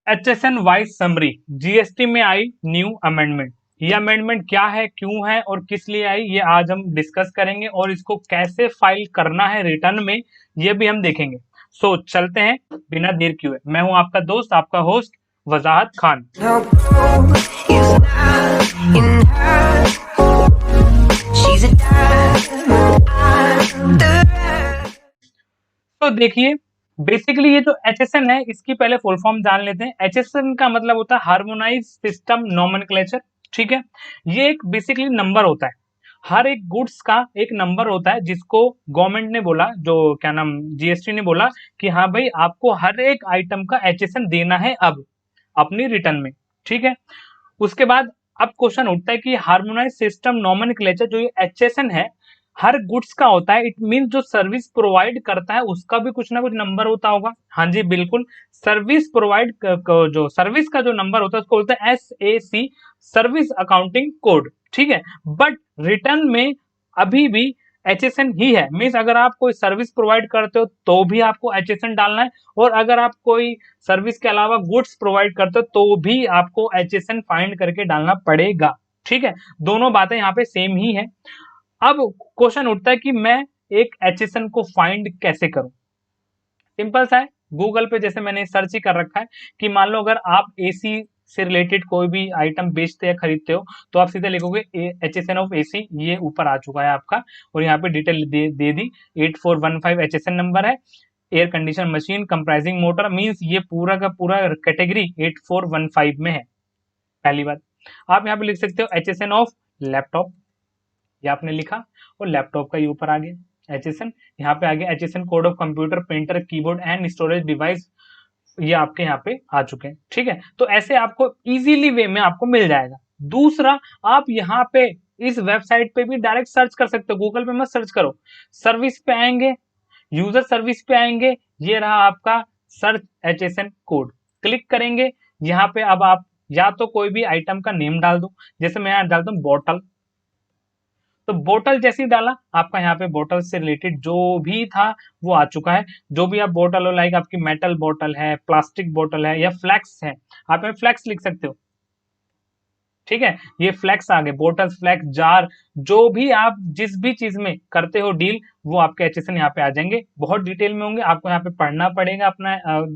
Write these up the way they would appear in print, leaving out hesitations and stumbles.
HSN wise summary, GST में I knew amendment. ये amendment क्या है, क्यों है और किस लिए आई, ये आज हम डिस्कस करेंगे और इसको कैसे फाइल करना है रिटर्न में, ये भी हम देखेंगे। सो चलते हैं बिना देर किए। मैं हूं आपका दोस्त, आपका होस्ट वजाहत खान। तो देखिए, बेसिकली ये जो एचएसएन है, इसकी पहले फुल फॉर्म जान लेते हैं। एचएसएन का मतलब होता है हार्मोनाइज सिस्टम नोमेनक्लेचर। ठीक है, ये एक बेसिकली नंबर होता है। हर एक गुड्स का एक नंबर होता है जिसको गवर्नमेंट ने बोला, जो क्या नाम जीएसटी ने बोला कि हाँ भाई आपको हर एक आइटम का एचएसएन देना है अब अपनी रिटर्न में। ठीक है, उसके बाद अब क्वेश्चन उठता है कि हार्मोनाइज सिस्टम नोमेनक्लेचर जो ये एचएसएन है, हर गुड्स का होता है। इट मीन जो सर्विस प्रोवाइड करता है उसका भी कुछ ना कुछ नंबर होता होगा। हाँ जी बिल्कुल, सर्विस प्रोवाइड जो सर्विस का जो नंबर होता है उसको बोलते हैं SAC, सर्विस अकाउंटिंग कोड। ठीक है, बट रिटर्न में अभी भी HSN ही है। मीन्स अगर आप कोई सर्विस प्रोवाइड करते हो तो भी आपको HSN डालना है, और अगर आप कोई सर्विस के अलावा गुड्स प्रोवाइड करते हो तो भी आपको HSN फाइंड करके डालना पड़ेगा। ठीक है, दोनों बातें यहाँ पे सेम ही है। अब क्वेश्चन उठता है कि मैं एक HSN को फाइंड कैसे करूं। सिंपल सा है, गूगल पे जैसे मैंने सर्च ही कर रखा है कि मान लो अगर आप एसी से रिलेटेड कोई भी आइटम बेचते या खरीदते हो तो आप सीधे लिखोगे HSN ऑफ एसी, ये ऊपर आ चुका है आपका, और यहाँ पे डिटेल दे दी। 8415 HSN नंबर है। Air condition machine comprising motor, means ये पूरा का पूरा कैटेगरी 8415 में है। पहली बात, आप यहाँ पे लिख सकते हो HSN ऑफ लैपटॉप, ये आपने लिखा और लैपटॉप का ये ऊपर आ गया HSN। यहाँ पे आ गया HSN code of computer printer keyboard and storage device, ये आपके यहाँ पे आ चुके हैं। ठीक है, तो ऐसे आपको इजीली वे में आपको मिल जाएगा। दूसरा, आप यहाँ पे इस वेबसाइट पे भी डायरेक्ट सर्च कर सकते हो, गूगल पे मत सर्च करो। सर्विस पे आएंगे, यूजर सर्विस पे आएंगे, ये रहा आपका सर्च HSN कोड, क्लिक करेंगे। यहाँ पे अब आप या तो कोई भी आइटम का नेम डाल दो, जैसे मैं यहाँ डालता हूँ बॉटल, तो बोतल जैसी डाला, आपका यहाँ पे बोतल से रिलेटेड जो भी था वो आ चुका है। जो भी आप बोतल हो, लाइक आपकी मेटल बोतल है, प्लास्टिक बोतल है या फ्लैक्स है, आप यहाँ फ्लैक्स लिख सकते हो। ठीक है, ये फ्लैक्स आ गए, बोटल फ्लैक्स जार, जो भी आप जिस भी चीज में करते हो डील, वो आपके एचएसएन यहाँ पे आ जाएंगे। बहुत डिटेल में होंगे, आपको यहाँ पे पढ़ना पड़ेगा अपना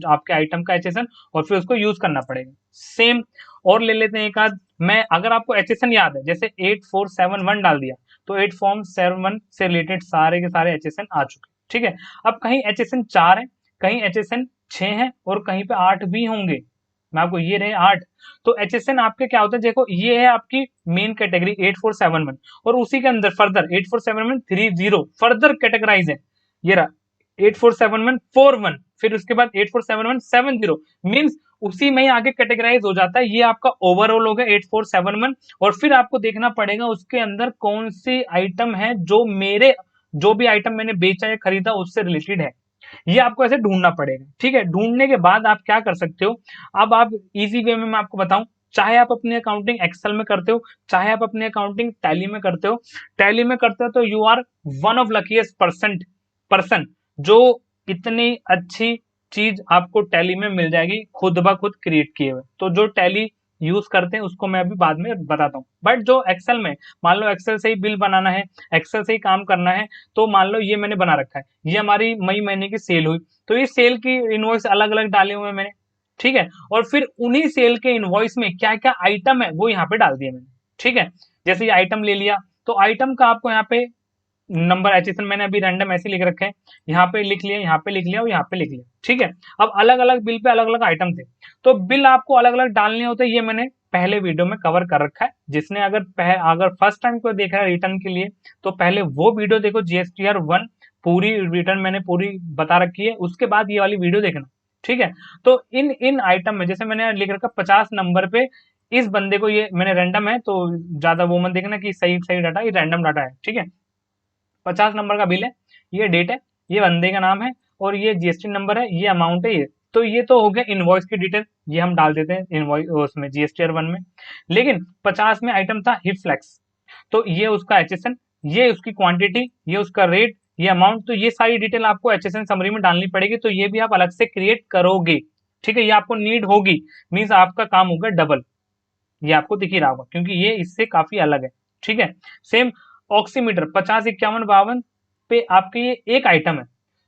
आपके आइटम का एचएसएन, और फिर उसको यूज करना पड़ेगा। सेम और ले लेते हैं एक आध। मैं अगर आपको एचएसएन याद है, जैसे 8471 डाल दिया तो 847 से रिलेटेड सारे के सारे एचएसएन आ चुके। ठीक है, अब कहीं एचएसएन 4 है, कहीं एचएसएन 6 है और कहीं पे 8 भी होंगे। मैं आपको ये रहे 8, तो एचएसएन आपके क्या होता है, देखो ये है आपकी मेन कैटेगरी 8471, और उसी के अंदर फर्दर 847130 फर्दर कैटेगराइज है। ये रहा 847141, फिर उसके बाद 847170, मींस उसी में ही आगे कैटेगराइज हो जाता है। ये आपका ओवरऑल हो गया 8471, और फिर आपको देखना पड़ेगा उसके अंदर कौन सी आइटम है जो मेरे, जो भी आइटम मैंने बेचा या खरीदा उससे रिलेटेड है, ये आपको ऐसे ढूंढना पड़ेगा। ठीक है, ढूंढने के बाद आप क्या कर सकते हो, अब आप इजी वे में मैं आपको बताऊं, चाहे आप अपनी अकाउंटिंग एक्सेल में करते हो, चाहे आप अपनी अकाउंटिंग टैली में करते हो। टैली में करते हो तो you are one of luckiest person जो इतनी अच्छी चीज आपको टैली में मिल जाएगी खुद ब खुद क्रिएट किए हुए। तो जो टैली यूज करते हैं उसको मैं अभी बाद में बताता हूँ, बट जो एक्सेल में, मान लो एक्सेल से ही बिल बनाना है, एक्सेल से ही काम करना है, तो मान लो ये मैंने बना रखा है, ये हमारी मई महीने की सेल हुई, तो ये सेल की इनवॉइस अलग अलग डाले हुए हैं मैंने। ठीक है, और फिर उन्हीं सेल के इनवॉइस में क्या क्या आइटम है वो यहाँ पे डाल दिए मैंने। ठीक है, जैसे ये आइटम ले लिया तो आइटम का आपको यहाँ पे नंबर एचएसएन मैंने अभी रैंडम ऐसे लिख रखे हैं, यहाँ पे लिख लिया, यहाँ पे लिख लिया और यहाँ पे लिख लिया। ठीक है, अब अलग अलग बिल पे अलग अलग आइटम थे, तो बिल आपको अलग अलग डालने होते हैं, ये मैंने पहले वीडियो में कवर कर रखा है। जिसने अगर फर्स्ट टाइम को देख रहा है रिटर्न के लिए, तो पहले वो वीडियो देखो, GSTR 1 पूरी रिटर्न मैंने पूरी बता रखी है, उसके बाद ये वाली वीडियो देखना। ठीक है, तो इन इन आइटम में जैसे मैंने लिख रखा 50 नंबर पे इस बंदे को, ये मैंने रैंडम है तो ज्यादा वो मत देखना कि सही सही डाटा, ये रैंडम डाटा है। ठीक है, 50 नंबर का बिल है, ये डेट है, ये बंदे का नाम है, और ये जीएसटी नंबर है, ये अमाउंट है, ये तो ये तो हो गया इनवॉइस की डिटेल, ये हम डाल देते हैं इनवॉइस उसमें GSTR 1 में। लेकिन 50 में आइटम था हिट फ्लैक्स, तो ये उसका एचएसएन, ये उसकी क्वांटिटी, ये उसका रेट, ये अमाउंट, तो ये सारी डिटेल आपको एचएसएन समरी में डालनी पड़ेगी, तो ये भी आप अलग से क्रिएट करोगे। ठीक है, ये आपको नीड होगी, मीन्स आपका काम होगा डबल, ये आपको दिख ही रहा होगा क्योंकि ये इससे काफी अलग है। ठीक है, सेम ऑक्सीमीटर 50, 51, 52 पे आपके ये एक आइटम है,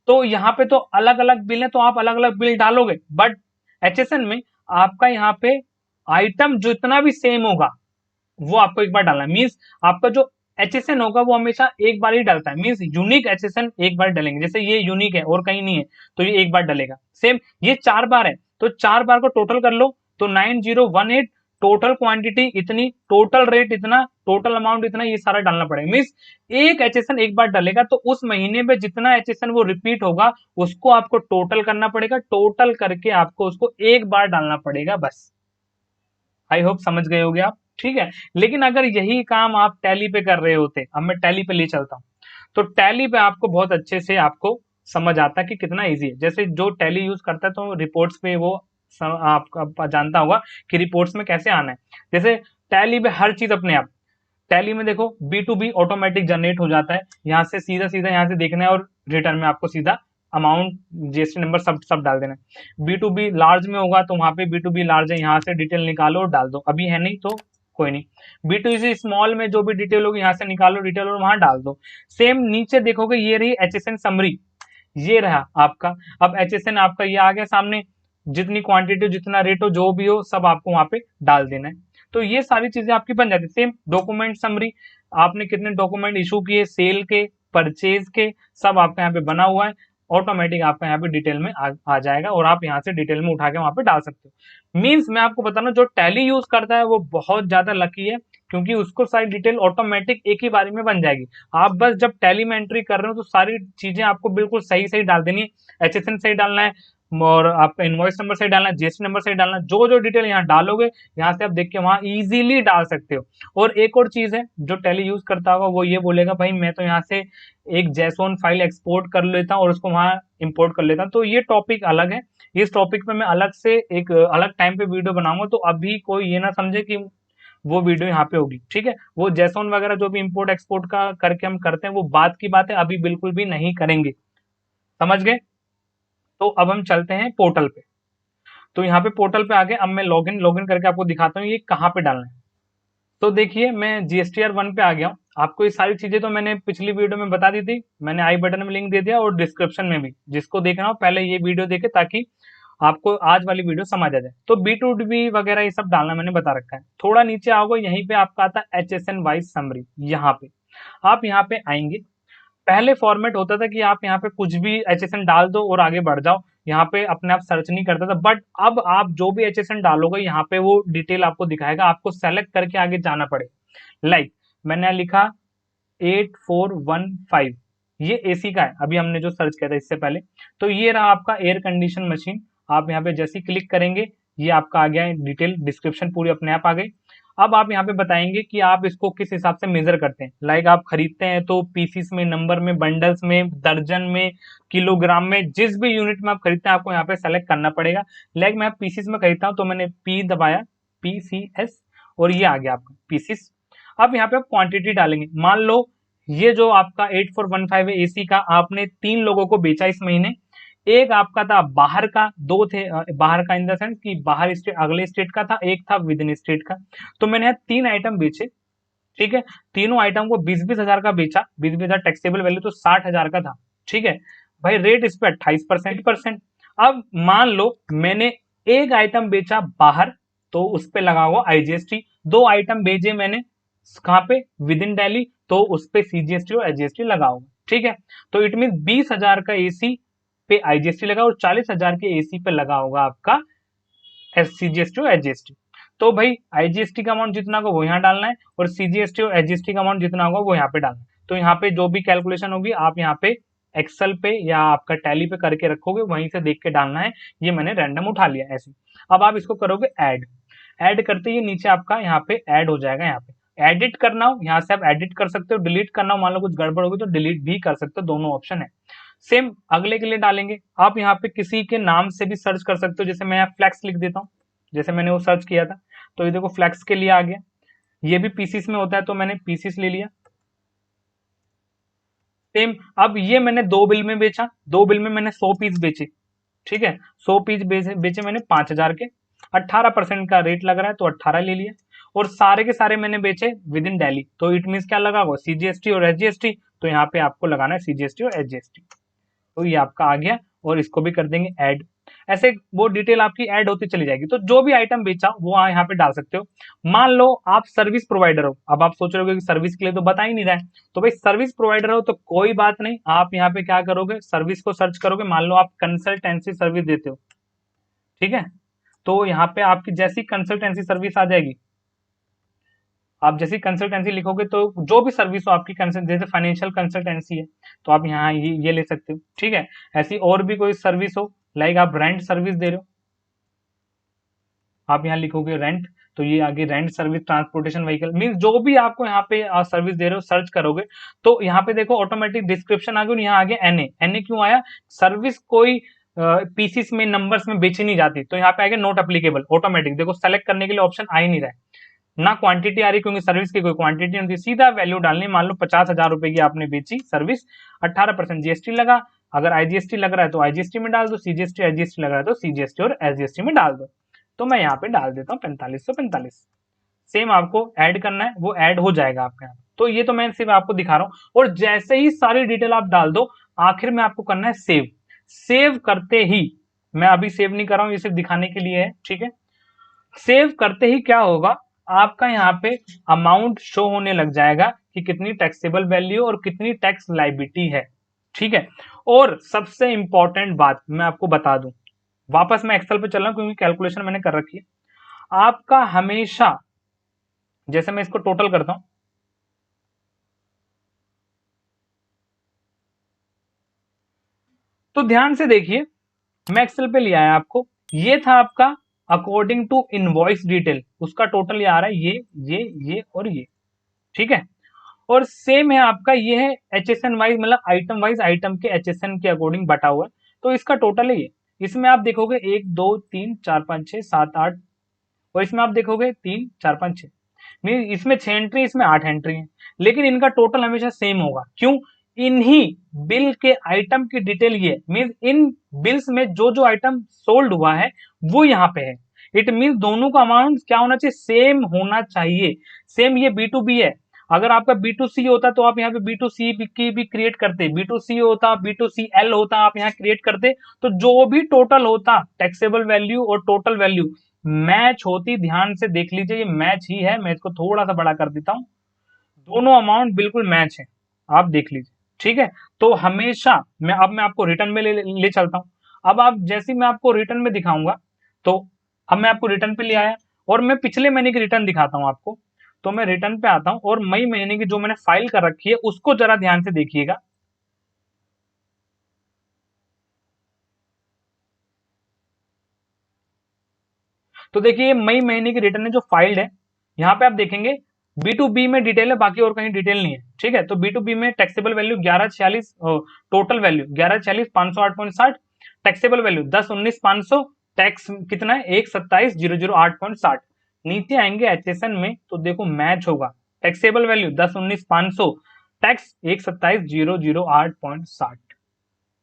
तो यहाँ पे तो अलग अलग बिल है, तो आप अलग अलग बिल डालोगे, बट एचएसएन में आपका यहाँ पे आइटम जितना भी सेम होगा वो आपको एक बार डालना है। मीन्स आपका जो एचएसएन होगा वो हमेशा एक बार ही डालता है, मीन्स यूनिक एचएसएन एक बार डालेंगे, जैसे ये यूनिक है और कहीं नहीं है तो ये एक बार डलेगा। सेम ये 4 बार है तो 4 बार को टोटल कर लो तो 9018, टोटल क्वांटिटी इतनी, टोटल रेट इतना, टोटल अमाउंट इतना, ये सारा डालना पड़ेगा। मीन्स एक एचएसएन एक बार डलेगा तो उस महीने में जितना एचएसएन वो रिपीट होगा उसको आपको टोटल करना पड़ेगा, टोटल करके आपको उसको एक बार डालना पड़ेगा बस। आई होप समझ गए होगे आप। ठीक है, लेकिन अगर यही काम आप टैली पे कर रहे होते, अब मैं टैली पे ले चलता हूँ, तो टैली पे आपको बहुत अच्छे से आपको समझ आता है कि कितना इजी है। जैसे जो टैली यूज करता है तो रिपोर्ट्स पे वो आपका जानता होगा कि रिपोर्ट्स में कैसे आना है। जैसे टैली पे हर चीज अपने आप, टैली में देखो B2B ऑटोमेटिक जनरेट हो जाता है, यहाँ से सीधा सीधा यहाँ से देखना है और रिटर्न में आपको सीधा अमाउंट जीएसटी नंबर सब सब डाल देना है। B2B लार्ज में होगा तो वहां पे B2B लार्ज है, यहाँ से डिटेल निकालो और डाल दो, अभी है नहीं तो कोई नहीं। B2C स्मॉल में जो भी डिटेल होगी यहाँ से निकालो डिटेल और वहां डाल दो। सेम नीचे देखोगे ये रही एचएसएन समरी, ये रहा आपका। अब एचएसएन आपका ये आ गया सामने, जितनी क्वांटिटी जितना रेट हो जो भी हो सब आपको वहां पे डाल देना है। तो ये सारी चीजें आपकी बन जाती है। सेम डॉक्यूमेंट समरी, आपने कितने डॉक्यूमेंट इशू किए, सेल के, परचेज के, सब आपका यहाँ पे बना हुआ है, ऑटोमेटिक आपका यहाँ पे डिटेल में आ जाएगा और आप यहाँ से डिटेल में उठा के वहां पे डाल सकते हो। मीन्स मैं आपको बता रहा हूँ जो टैली यूज करता है वो बहुत ज्यादा लकी है क्योंकि उसको सारी डिटेल ऑटोमेटिक एक ही बारी में बन जाएगी। आप बस जब टैली में एंट्री कर रहे हो तो सारी चीजें आपको बिल्कुल सही सही डाल देनी है, एचएसएन सही डालना है और आपका इनवॉइस नंबर सही डालना है, जीएसटी नंबर सही डालना है, जो जो डिटेल यहाँ डालोगे यहाँ से आप देख के वहां इजीली डाल सकते हो। और एक और चीज है जो टैली यूज करता होगा वो ये बोलेगा भाई मैं तो यहाँ से एक जेसोन फाइल एक्सपोर्ट कर लेता हूँ और उसको वहां इंपोर्ट कर लेता हूँ, तो ये टॉपिक अलग है। इस टॉपिक पे मैं अलग से एक अलग टाइम पे वीडियो बनाऊंगा, तो अभी कोई ये ना समझे कि वो वीडियो यहाँ पे होगी। ठीक है, वो जेसोन वगैरह जो भी इंपोर्ट एक्सपोर्ट का करके हम करते हैं वो बात की बात है, अभी बिल्कुल भी नहीं करेंगे। समझ गए? तो अब हम चलते हैं पोर्टल पे। तो यहाँ पे पोर्टल पे आगे अब मैं लॉगिन लॉगिन करके आपको दिखाता हूँ ये कहाँ पे डालना है। तो देखिए मैं GSTR1 पे आ गया हूँ। आपको ये सारी चीजें तो मैंने पिछली वीडियो में बता दी थी, मैंने आई बटन में लिंक दे दिया और डिस्क्रिप्शन में भी, जिसको देखना हो पहले ये वीडियो देखे ताकि आपको आज वाली वीडियो समझ आ जाए। तो B2B वगैरह ये सब डालना मैंने बता रखा है। थोड़ा नीचे आओगे यहीं पे आपका आता है HSN वाइज समरी, यहाँ पे आप यहाँ पे आएंगे। पहले फॉर्मेट होता था कि आप यहाँ पे कुछ भी एचएसएन डाल दो और आगे बढ़ जाओ, यहाँ पे अपने आप सर्च नहीं करता था, बट अब आप जो भी एचएसएन डालोगे यहाँ पे वो डिटेल आपको दिखाएगा, आपको सेलेक्ट करके आगे जाना पड़ेगा। लाइक मैंने लिखा 8415, ये एसी का है, अभी हमने जो सर्च किया था इससे पहले। तो ये रहा आपका एयर कंडीशन मशीन, आप यहाँ पे जैसे ही क्लिक करेंगे ये आपका आ गया है डिटेल, डिस्क्रिप्शन पूरी अपने आप आ गई। अब आप यहाँ पे बताएंगे कि आप इसको किस हिसाब से मेजर करते हैं। लाइक आप खरीदते हैं तो पीसीस में, नंबर में, बंडल्स में, दर्जन में, किलोग्राम में, जिस भी यूनिट में आप खरीदते हैं आपको यहाँ पे सेलेक्ट करना पड़ेगा। लाइक मैं पीसीस में खरीदता हूँ तो मैंने पी दबाया, PCS, और ये आ गया आपका पीसीस। अब यहाँ पे आप क्वांटिटी डालेंगे। मान लो ये जो आपका 8415 है एसी का, आपने 3 लोगों को बेचा इस महीने, एक आपका था बाहर का, दो थे बाहर का इन द सेंस कि बाहर स्टेट, अगले स्टेट का था, एक था विद इन स्टेट का। तो मैंने यहाँ 3 आइटम बेचे। ठीक है, तीनों आइटम को 20-20 हजार का बेचा, 20-20 हजार टैक्सेबल वैल्यू तो 60 हजार का था। ठीक है भाई, रेट इस पे 28%। अब मान लो मैंने एक आइटम बेचा बाहर तो उस पे लगा हुआ IGST, 2 आइटम बेचे मैंने कहाँ पे, विद इन दिल्ली, तो उस पे CGST और HGST लगा हुआ। ठीक है, तो इट मीन 20 हजार का एसी पे IGST लगा और 40 हजार के एसी पे लगा होगा आपका CGST और HGST। तो भाई IGST का अमाउंट जितना होगा वो यहाँ डालना है और CGST और HGST का अमाउंट जितना होगा वो यहाँ पे डालना है। तो यहाँ पे जो भी कैलकुलेशन होगी आप यहाँ पे एक्सेल पे या आपका टैली पे करके रखोगे, वहीं से देख के डालना है। ये मैंने रैंडम उठा लिया ऐसे। अब आप इसको करोगे ऐड, ऐड करते ही नीचे आपका यहाँ पे ऐड हो जाएगा। यहाँ पे एडिट करना हो यहाँ से आप एडिट कर सकते हो, डिलीट करना हो मान लो कुछ गड़बड़ होगी तो डिलीट भी कर सकते हो, दोनों ऑप्शन है। सेम अगले के लिए डालेंगे, आप यहाँ पे किसी के नाम से भी सर्च कर सकते हो, जैसे मैं यहाँ फ्लैक्स लिख देता हूँ, जैसे मैंने वो सर्च किया था तो ये देखो फ्लैक्स के लिए आ गया। ये भी पीसीस में होता है तो मैंने पीसीस ले लिया। सेम अब ये मैंने 2 बिल में बेचा, 2 बिल में मैंने 100 पीस बेचे। ठीक है, 100 पीस बेचे मैंने 5,000 के, 18% का रेट लग रहा है तो 18 ले लिया, और सारे के सारे मैंने बेचे विद इन दिल्ली, तो इट मीन क्या लगा हुआ, सीजीएसटी और एसजीएसटी, तो यहाँ पे आपको लगाना है सीजीएसटी और एसजीएसटी, तो ये आपका आ गया, और इसको भी कर देंगे ऐड। ऐसे वो डिटेल आपकी ऐड होती चली जाएगी, तो जो भी आइटम बेचा वो यहाँ पे डाल सकते हो। मान लो आप सर्विस प्रोवाइडर हो, अब आप सोच रहे हो कि सर्विस के लिए तो बता ही नहीं रहा है, तो भाई सर्विस प्रोवाइडर हो तो कोई बात नहीं, आप यहाँ पे क्या करोगे, सर्विस को सर्च करोगे, मान लो आप कंसल्टेंसी सर्विस देते हो, ठीक है, तो यहाँ पे आपकी जैसी कंसल्टेंसी सर्विस आ जाएगी, आप जैसी कंसल्टेंसी लिखोगे तो जो भी सर्विस हो आपकी जैसे फाइनेंशियल कंसल्टेंसी है तो आप यहाँ ये ले सकते हो, ठीक है। ऐसी और भी कोई सर्विस हो, लाइक आप रेंट सर्विस दे रहे हो, आप यहाँ लिखोगे रेंट, तो ये आगे rent service transportation vehicle, mean जो भी आपको यहाँ पे सर्विस दे रहे हो सर्च करोगे तो यहाँ पे देखो ऑटोमेटिक डिस्क्रिप्शन आ गया, यहाँ आगे एनए, एनए क्यों आया, सर्विस कोई पीसीस में नंबर्स में बेची नहीं जाती, तो यहाँ पे आगे नॉट एप्लीकेबल, ऑटोमेटिक देखो सेलेक्ट करने के लिए ऑप्शन आ ही नहीं रहा है, ना क्वांटिटी आ रही क्योंकि सर्विस की कोई क्वांटिटी नहीं होती, सीधा वैल्यू डालनी, मान लो 50,000 रुपए की आपने बेची सर्विस, 18% जीएसटी लगा, अगर आईजीएसटी लग रहा है तो आईजीएसटी में डाल दो, सीजीएसटी आईजीएसटी लग रहा है तो सीजीएसटी और एसजीएसटी में डाल दो, तो मैं यहाँ पे डाल देता हूँ 4545, सेम आपको ऐड करना है, वो ऐड हो जाएगा आपके यहाँ, तो ये तो मैं सिर्फ आपको दिखा रहा हूँ, और जैसे ही सारी डिटेल आप डाल दो, आखिर में आपको करना है सेव, सेव करते ही, मैं अभी सेव नहीं कर रहा हूँ, ये सिर्फ दिखाने के लिए है, ठीक है, सेव करते ही क्या होगा, आपका यहाँ पे अमाउंट शो होने लग जाएगा कि कितनी टैक्सेबल वैल्यू और कितनी टैक्स लाइबिलिटी है, ठीक है। और सबसे इंपॉर्टेंट बात मैं आपको बता दूं, वापस मैं एक्सेल पे चल रहा हूं क्योंकि कैलकुलेशन मैंने कर रखी है, आपका हमेशा, जैसे मैं इसको टोटल करता हूं, तो ध्यान से देखिए, मैं एक्सेल पे लिया है आपको, ये था आपका अकॉर्डिंग टू इनवॉइस डिटेल, उसका टोटल ये आ रहा है, ये और ये, ठीक है। और सेम है आपका, ये है एचएसएन वाइज, मतलब आइटम वाइज, आइटम के एचएसएन के अकॉर्डिंग बटा हुआ है, तो इसका टोटल है ये, इसमें आप देखोगे 1 2 3 4 5 6 7 8, और इसमें आप देखोगे 3 4 5 6, मीन इसमें 6 एंट्री, इसमें 8 एंट्री है, लेकिन इनका टोटल हमेशा सेम होगा, क्यों, इन्हीं बिल के आइटम की डिटेल ये मीन इन बिल्स में जो जो आइटम सोल्ड हुआ है वो यहाँ पे है, इट मीन दोनों का अमाउंट क्या होना चाहिए, सेम होना चाहिए, सेम, ये बी टू बी है, अगर आपका बी टू सी होता तो आप यहाँ पे बी टू सी की भी क्रिएट करते, बी टू सी होता, बी टू सी एल होता, आप यहाँ क्रिएट करते, तो जो भी टोटल होता टैक्सेबल वैल्यू और टोटल वैल्यू मैच होती, ध्यान से देख लीजिए ये मैच ही है, मैं इसको थोड़ा सा बड़ा कर देता हूं, दोनों अमाउंट बिल्कुल मैच है, आप देख लीजिए, ठीक है। तो हमेशा मैं आपको रिटर्न में ले चलता हूं, अब आप जैसे मैं आपको रिटर्न में दिखाऊंगा, तो अब मैं आपको रिटर्न पे ले आया, और मैं पिछले महीने की रिटर्न दिखाता हूं आपको, तो मैं रिटर्न पे आता हूं, और मई महीने की जो मैंने फाइल कर रखी है उसको जरा ध्यान से देखिएगा, तो देखिए मई महीने की रिटर्न है जो फाइल्ड है, यहाँ पे आप देखेंगे बी टू बी में डिटेल है, बाकी और कहीं डिटेल नहीं है, ठीक है। तो बी टू बी में taxable value 1146, total value 1146,508.60, taxable value 1019,500, tax कितना है 127,008.60, नीचे आएंगे एचएसएन में तो देखो मैच होगा, टैक्सेबल वैल्यू 1019,500, टैक्स 127,008.60,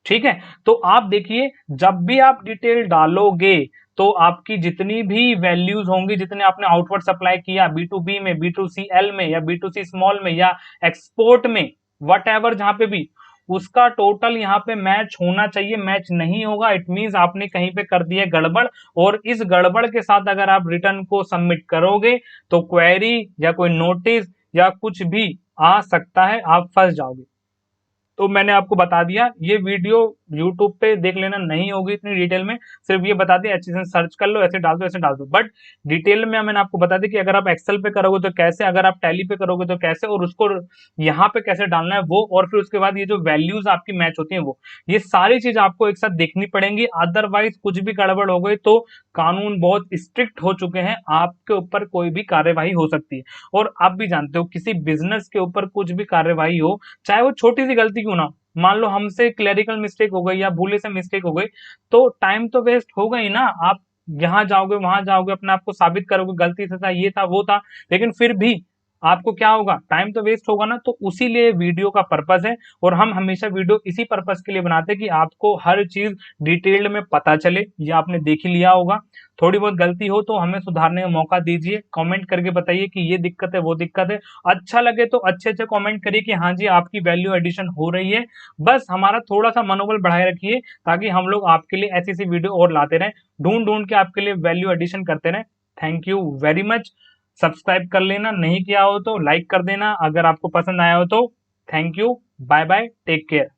ठीक है। तो आप देखिए जब भी आप डिटेल डालोगे तो आपकी जितनी भी वैल्यूज होंगी, जितने आपने आउटवर्ड सप्लाई किया बी टू बी में, बी टू सी एल में, या बी टू सी स्मॉल में, या एक्सपोर्ट में, वट एवर जहां पे भी, उसका टोटल यहाँ पे मैच होना चाहिए, मैच नहीं होगा इट मींस आपने कहीं पे कर दिया गड़बड़, और इस गड़बड़ के साथ अगर आप रिटर्न को सबमिट करोगे तो क्वेरी या कोई नोटिस या कुछ भी आ सकता है, आप फंस जाओगे। तो मैंने आपको बता दिया, ये वीडियो यूट्यूब पे देख लेना नहीं होगी इतनी डिटेल में, सिर्फ ये बता दिया अच्छे से सर्च कर लो, ऐसे डाल दो, ऐसे डाल दो, बट डिटेल में मैंने आपको बता दिया कि अगर आप एक्सेल पे करोगे तो कैसे, अगर आप टैली पे करोगे तो कैसे, और उसको यहाँ पे कैसे डालना है वो, और फिर उसके बाद ये जो वैल्यूज आपकी मैच होती है वो, ये सारी चीज आपको एक साथ देखनी पड़ेंगी, अदरवाइज कुछ भी गड़बड़ हो गई तो कानून बहुत स्ट्रिक्ट हो चुके हैं, आपके ऊपर कोई भी कार्यवाही हो सकती है, और आप भी जानते हो किसी बिजनेस के ऊपर कुछ भी कार्यवाही हो, चाहे वो छोटी सी गलती क्यों ना, मान लो हमसे क्लेरिकल मिस्टेक हो गई या भूले से मिस्टेक हो गई, तो टाइम तो वेस्ट होगा ही ना, आप यहाँ जाओगे वहां जाओगे, अपने आप को साबित करोगे गलती से था, ये था वो था, लेकिन फिर भी आपको क्या होगा, टाइम तो वेस्ट होगा ना। तो उसी लिए वीडियो का पर्पस है, और हम हमेशा वीडियो इसी पर्पस के लिए बनाते हैं कि आपको हर चीज डिटेल्ड में पता चले। ये आपने देख ही लिया होगा। थोड़ी बहुत गलती हो तो हमें सुधारने का मौका दीजिए, कमेंट करके बताइए कि ये दिक्कत है, वो दिक्कत है। अच्छा लगे तो अच्छे अच्छे कमेंट करिए कि हाँ जी आपकी वैल्यू एडिशन हो रही है। बस हमारा थोड़ा सा मनोबल बढ़ाए रखिए, ताकि हम लोग आपके लिए ऐसी ऐसी वीडियो और लाते रहें, ढूंढ ढूंढ के आपके लिए वैल्यू एडिशन करते रहें। Thank you very much. Subscribe कर लेना, नहीं किया हो तो लाइक कर देना अगर आपको पसंद आया हो तो। Thank you, bye bye, take care.